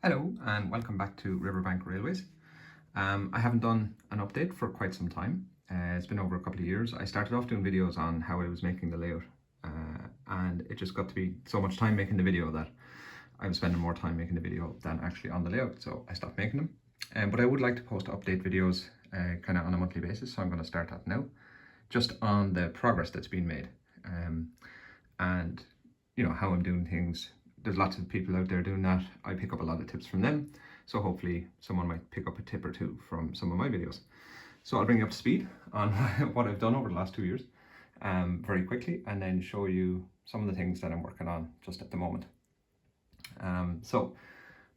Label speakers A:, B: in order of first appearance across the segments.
A: Hello and welcome back to Riverbank Railways. I haven't done an update for quite some time. It's been over a couple of years. I started off doing videos on how I was making the layout and it just got to be so much time making the video that I was spending more time making the video than actually on the layout, so I stopped making them. But I would like to post update videos kind of on a monthly basis, so I'm going to start that now, just on the progress that's been made and how I'm doing things. There's lots of people out there doing that. I pick up a lot of tips from them, so hopefully someone might pick up a tip or two from some of my videos. So I'll bring you up to speed on what I've done over the last 2 years very quickly, and then show you some of the things that I'm working on just at the moment. So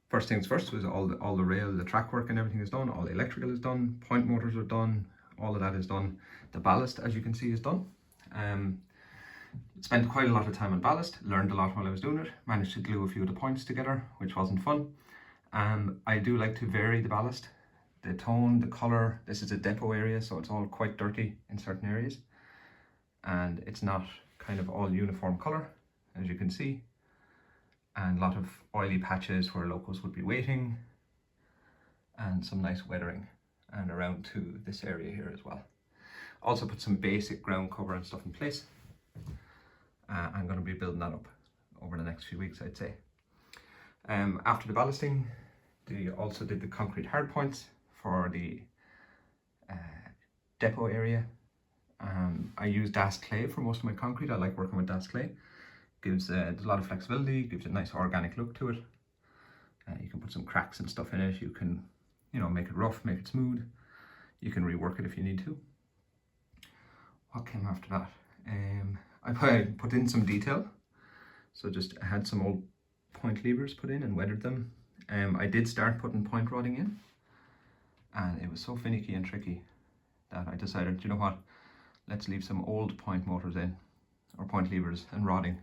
A: first things first was all the rail, the track work and everything is done. All the electrical is done, point motors are done, all of that is done. The ballast, as you can see, is done. Spent quite a lot of time on ballast, learned a lot while I was doing it, managed to glue a few of the points together, which wasn't fun. I do like to vary the ballast, the tone, the colour. This is a depot area, so it's all quite dirty in certain areas. And it's not kind of all uniform colour, as you can see. And a lot of oily patches where locos would be waiting. And some nice weathering and around to this area here as well. Also put some basic ground cover and stuff in place. I'm going to be building that up over the next few weeks, I'd say. After the ballasting, they also did the concrete hard points for the depot area. I use Das clay for most of my concrete. I like working with Das clay. Gives there's a lot of flexibility, gives a nice organic look to it. You can put some cracks and stuff in it. You can, make it rough, make it smooth. You can rework it if you need to. What came after that? I put in some detail, so just had some old point levers put in and weathered them. I did start putting point rodding in, and it was so finicky and tricky that I decided, you know what, let's leave some old point motors in, or point levers and rodding,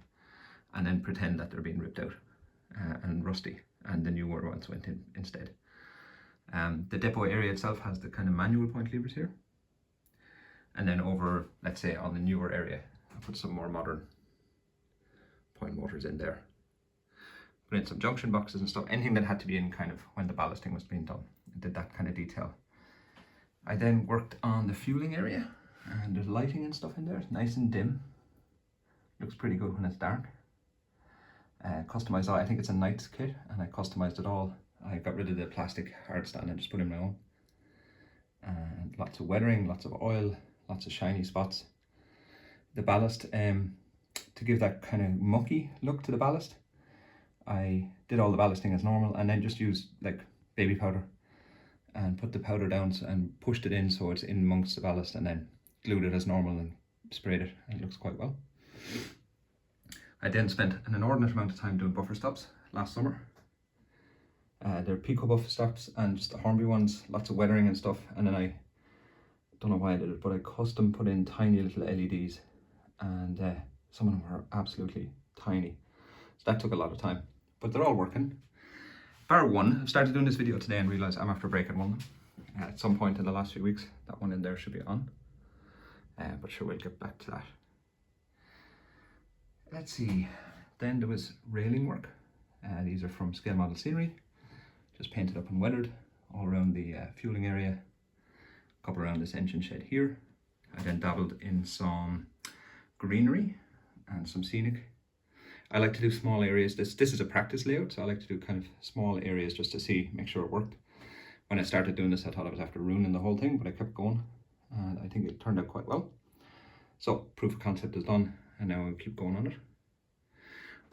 A: and then pretend that they're being ripped out and rusty, and the newer ones went in instead. The depot area itself has the kind of manual point levers here. And then over, let's say, on the newer area, I put some more modern point motors in there. Put in some junction boxes and stuff, anything that had to be in kind of when the ballasting was being done. I did that kind of detail. I then worked on the fueling area, and there's lighting and stuff in there. It's nice and dim. Looks pretty good when it's dark. Customized, I think it's a Knights kit, and I customized it all. I got rid of the plastic hard stand and just put in my own. And lots of weathering, lots of oil, lots of shiny spots. The ballast, to give that kind of mucky look to the ballast, I did all the ballasting as normal, and then just used like baby powder and put the powder down and pushed it in so it's in amongst the ballast, and then glued it as normal and sprayed it, and it looks quite well. I then spent an inordinate amount of time doing buffer stops last summer. They're Pico buffer stops and just the Hornby ones, lots of weathering and stuff, and then I don't know why I did it, but I custom put in tiny little LEDs, and some of them were absolutely tiny, so that took a lot of time, but they're all working bar one. I've started doing this video today and realised I'm after breaking one at some point in the last few weeks. That one in there should be on, but sure, we'll get back to that. Let's see, then there was railing work. These are from Scale Model Scenery, just painted up and weathered all around the fueling area, a couple around this engine shed here. I then dabbled in some greenery and some scenic. I like to do small areas. This is a practice layout, so I like to do kind of small areas just to make sure it worked. When I started doing this, I thought I was after ruining the whole thing, but I kept going, and I think it turned out quite well. So proof of concept is done, and now I'll keep going on it.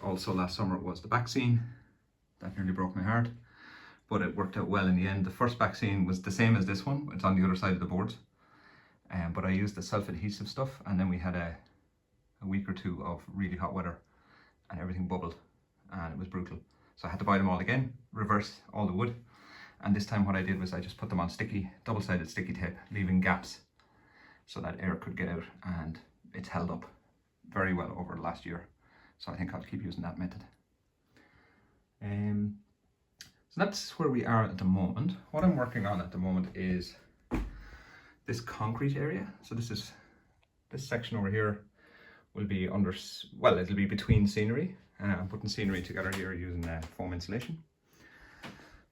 A: Also last summer was the back scene. That nearly broke my heart, but it worked out well in the end. The first back scene was the same as this one. It's on the other side of the boards. But I used the self-adhesive stuff, and then we had a week or two of really hot weather and everything bubbled and it was brutal. So I had to buy them all again, reverse all the wood. And this time what I did was I just put them on double-sided sticky tape, leaving gaps so that air could get out, and it's held up very well over the last year. So I think I'll keep using that method. So that's where we are at the moment. What I'm working on at the moment is this concrete area. So this section over here will be it'll be between scenery. I'm putting scenery together here using foam insulation.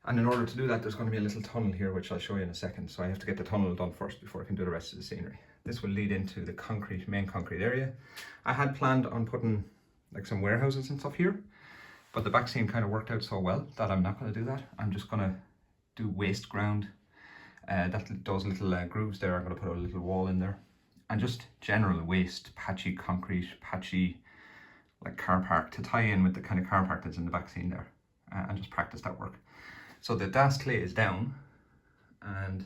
A: And in order to do that, there's going to be a little tunnel here, which I'll show you in a second. So I have to get the tunnel done first before I can do the rest of the scenery. This will lead into the main concrete area. I had planned on putting like some warehouses and stuff here, but the back scene kind of worked out so well that I'm not going to do that. I'm just going to do waste ground. Those little grooves there, I'm going to put a little wall in there. And just general waste, patchy concrete, patchy like car park to tie in with the kind of car park that's in the back scene there, and just practice that work. So the DAS clay is down, and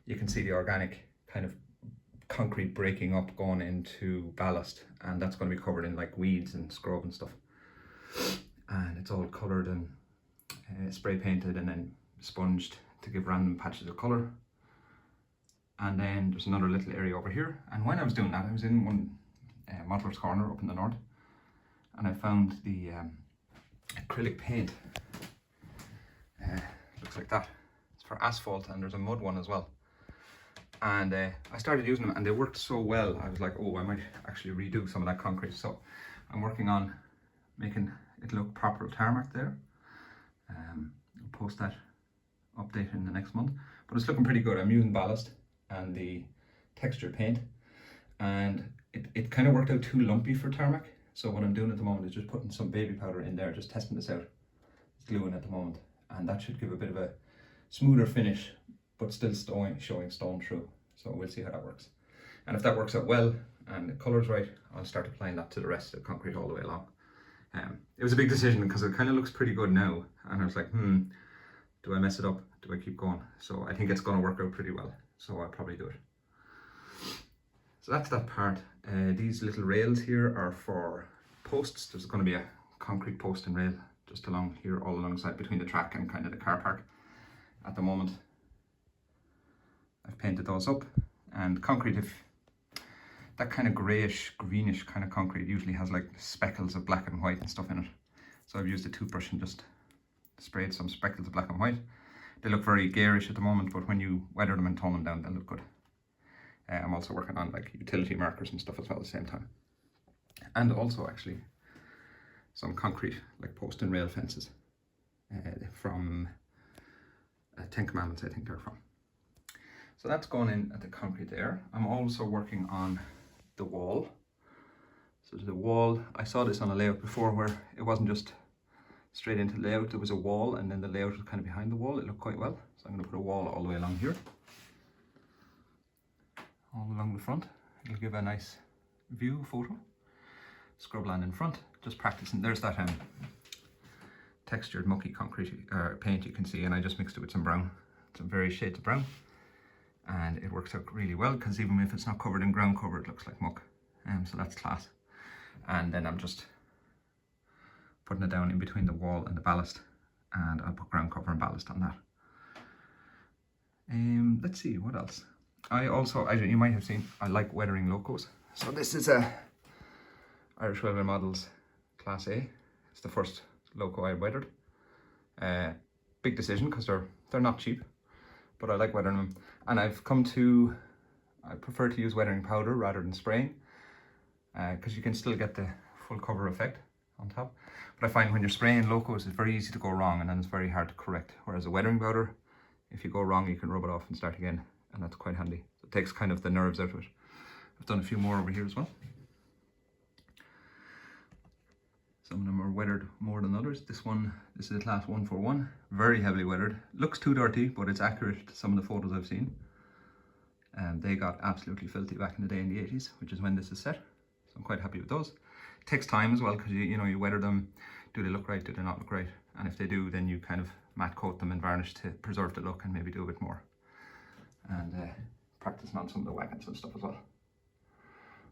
A: you can see the organic kind of concrete breaking up going into ballast, and that's going to be covered in like weeds and scrub and stuff. And it's all coloured and spray painted and then sponged to give random patches of colour. And then there's another little area over here. And when I was doing that, I was in one modeller's corner up in the north, and I found the acrylic paint. Looks like that. It's for asphalt, and there's a mud one as well. And I started using them and they worked so well. I was like, oh, I might actually redo some of that concrete. So I'm working on making it look proper tarmac there. I'll post that update in the next month, but it's looking pretty good. I'm using ballast and the textured paint, and it kind of worked out too lumpy for tarmac. So what I'm doing at the moment is just putting some baby powder in there, just testing this out. It's gluing at the moment, and that should give a bit of a smoother finish, but still showing stone through. So we'll see how that works. And if that works out well and the colour's right, I'll start applying that to the rest of the concrete all the way along. It was a big decision because it kind of looks pretty good now, and I was like, do I mess it up? Do I keep going? So I think it's going to work out pretty well, so I'll probably do it. So that's that part. These little rails here are for posts. There's going to be a concrete post and rail just along here, all alongside between the track and kind of the car park. At the moment, I've painted those up, and concrete, if that kind of greyish, greenish kind of concrete usually has like speckles of black and white and stuff in it. So I've used a toothbrush and just sprayed some speckles of black and white. They look very garish at the moment, but when you weather them and tone them down, they'll look good. I'm also working on like utility markers and stuff as well at the same time. And also actually some concrete, like post and rail fences from 10 Commandments, I think they're from. So that's going in at the concrete there. I'm also working on the wall. So the wall, I saw this on a layout before where it wasn't just straight into layout, there was a wall and then the layout was kind of behind the wall. It looked quite well. So I'm going to put a wall all the way along here. All along the front. It'll give a nice view photo. Scrubland in front, just practicing. There's that textured mucky concrete paint you can see, and I just mixed it with some brown, some various shades of brown, and it works out really well because even if it's not covered in ground cover, it looks like muck. So that's class. And then I'm just putting it down in between the wall and the ballast, and I'll put ground cover and ballast on that. Let's see what else. I also, as you might have seen, I like weathering locos. So this is a Irish Railway Models Class A. It's the first loco I weathered. Big decision because they're not cheap, but I like weathering them. And I prefer to use weathering powder rather than spraying, because you can still get the full cover effect on top. But I find when you're spraying locos, it's very easy to go wrong, and then it's very hard to correct. Whereas a weathering powder, if you go wrong, you can rub it off and start again, and that's quite handy. It takes kind of the nerves out of it. I've done a few more over here as well. Some of them are weathered more than others. This is a class 141, very heavily weathered. Looks too dirty, but it's accurate to some of the photos I've seen. They got absolutely filthy back in the day in the 80s, which is when this is set. So I'm quite happy with those. It takes time as well, because you weather them. Do they look right? Do they not look right? And if they do, then you kind of matte coat them and varnish to preserve the look and maybe do a bit more. And practicing on some of the wagons and stuff as well.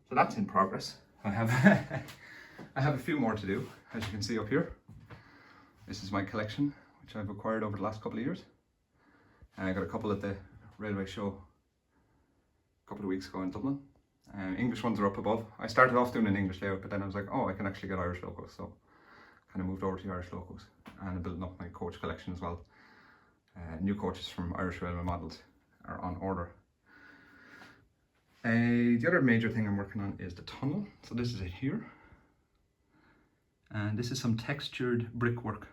A: So that's in progress. I have a few more to do, as you can see up here. This is my collection, which I've acquired over the last couple of years. And I got a couple at the railway show a couple of weeks ago in Dublin. English ones are up above. I started off doing an English layout, but then I was like, oh, I can actually get Irish locos. So kind of moved over to the Irish locos and building up my coach collection as well. New coaches from Irish Railway Models are on order. The other major thing I'm working on is the tunnel. So this is it here. And this is some textured brickwork.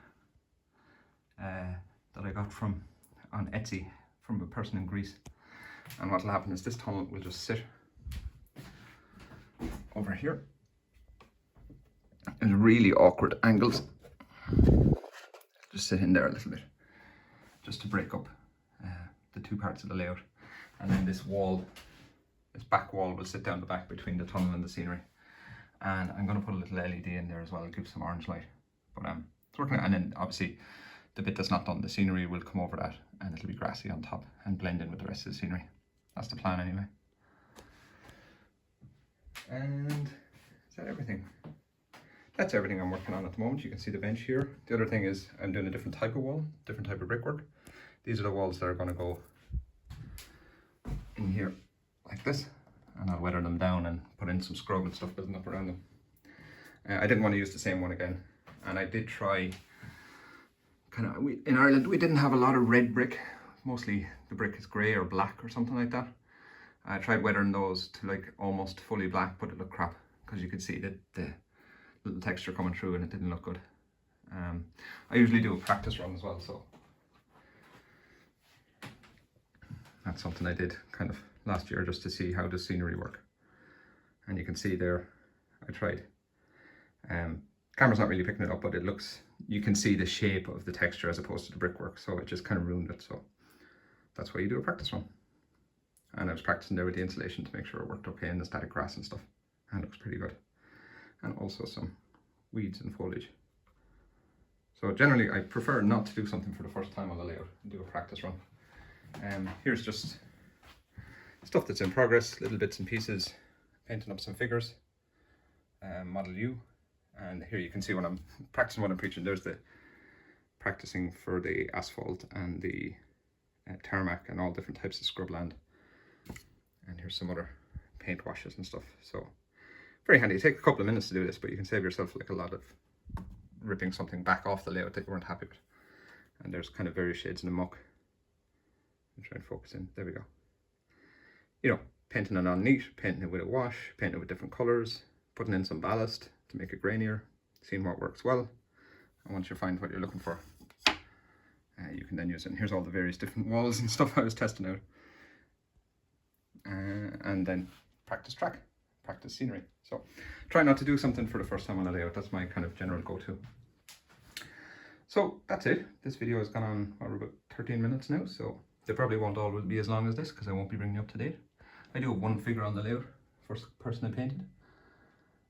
A: that I got from on Etsy from a person in Greece. And what will happen is this tunnel will just sit over here in really awkward angles. Just sit in there a little bit, just to break up the two parts of the layout. And then this wall, this back wall, will sit down the back between the tunnel and the scenery. And I'm going to put a little LED in there as well, give some orange light. But it's working. And then obviously the bit that's not done, the scenery, will come over that, and it'll be grassy on top and blend in with the rest of the scenery. That's the plan anyway. And is that everything? That's everything I'm working on at the moment. You can see the bench here. The other thing is I'm doing a different type of wall, different type of brickwork. These are the walls that are going to go in here like this, and I'll weather them down and put in some scrub and stuff building up around them. I didn't want to use the same one again, and I did try in Ireland we didn't have a lot of red brick. Mostly the brick is grey or black or something like that. I tried weathering those to like almost fully black, but it looked crap because you could see that the little texture coming through and it didn't look good. I usually do a practice run as well, so that's something I did kind of last year just to see how does scenery work. And you can see there I tried. Camera's not really picking it up, but it looks, you can see the shape of the texture as opposed to the brickwork, so it just kind of ruined it. So that's why you do a practice run. And I was practicing there with the insulation to make sure it worked okay in the static grass and stuff, and it looks pretty good. And also some weeds and foliage. So generally I prefer not to do something for the first time on the layout and do a practice run. Here's just stuff that's in progress, little bits and pieces, painting up some figures, Model U. And here you can see when I'm practicing what I'm preaching, there's the practicing for the asphalt and the tarmac and all different types of scrubland. And here's some other paint washes and stuff. So very handy. It takes a couple of minutes to do this, but you can save yourself like a lot of ripping something back off the layout that you weren't happy with. And there's kind of various shades in the muck. I'm trying to focus in. There we go. You know, painting it on neat, painting it with a wash, painting it with different colours, putting in some ballast to make it grainier, seeing what works well. And once you find what you're looking for, you can then use it. And here's all the various different walls and stuff I was testing out. And then practice track, practice scenery. So try not to do something for the first time on a layout. That's my kind of general go-to. So that's it. This video has gone on, what, about 13 minutes now. So they probably won't always be as long as this because I won't be bringing you up to date. I do have one figure on the layout, first person I painted.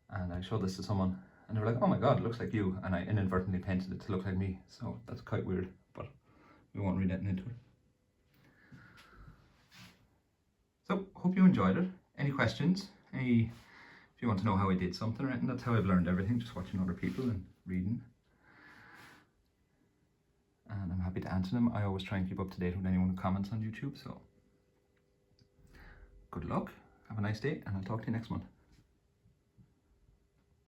A: And I showed this to someone and they were like, oh my God, it looks like you. And I inadvertently painted it to look like me. So that's quite weird, but we won't read that into it. So hope you enjoyed it. Any questions? If you want to know how I did something or anything, that's how I've learned everything, just watching other people and reading. And I'm happy to answer them. I always try and keep up to date with anyone who comments on YouTube, so good luck, have a nice day, and I'll talk to you next month.